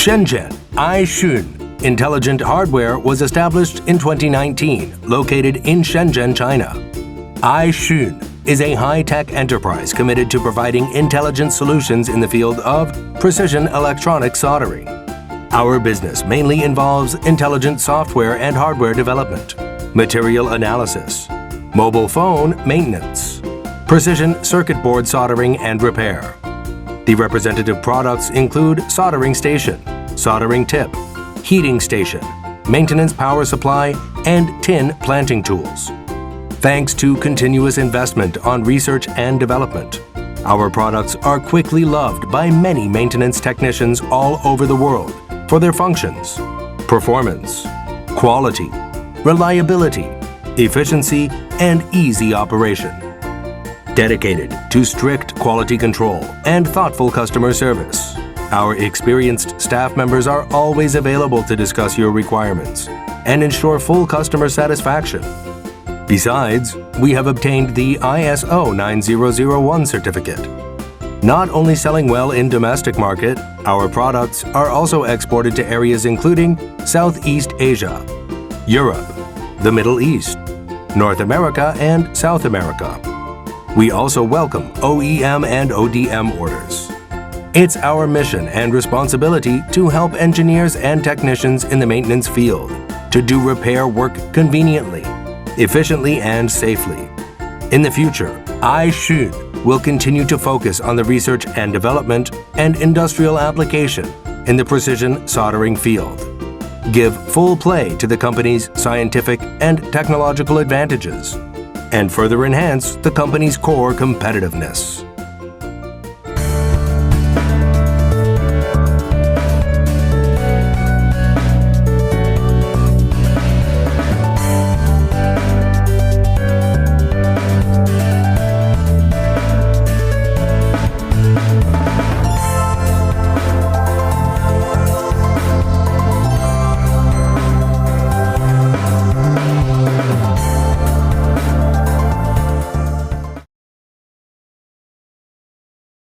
Shenzhen AiXun Intelligent Hardware was established in 2019, located in Shenzhen, China. AiXun is a high-tech enterprise committed to providing intelligent solutions in the field of precision electronic soldering. Our business mainly involves intelligent software and hardware development, material analysis, mobile phone maintenance, precision circuit board soldering and repair. The representative products include soldering station, soldering tip, heating station, maintenance power supply, and tin planting tools. Thanks to continuous investment on research and development, our products are quickly loved by many maintenance technicians all over the world for their functions, performance, quality, reliability, efficiency, and easy operation. Dedicated to strict quality control and thoughtful customer service, our experienced staff members are always available to discuss your requirements and ensure full customer satisfaction. Besides, we have obtained the ISO 9001 certificate. Not only selling well in domestic market, our products are also exported to areas including Southeast Asia, Europe, the Middle East, North America, and South America. We also welcome OEM and ODM orders. It's our mission and responsibility to help engineers and technicians in the maintenance field to do repair work conveniently, efficiently, and safely. In the future, AiXun will continue to focus on the research and development and industrial application in the precision soldering field. Give full play to the company's scientific and technological advantages, and further enhance the company's core competitiveness.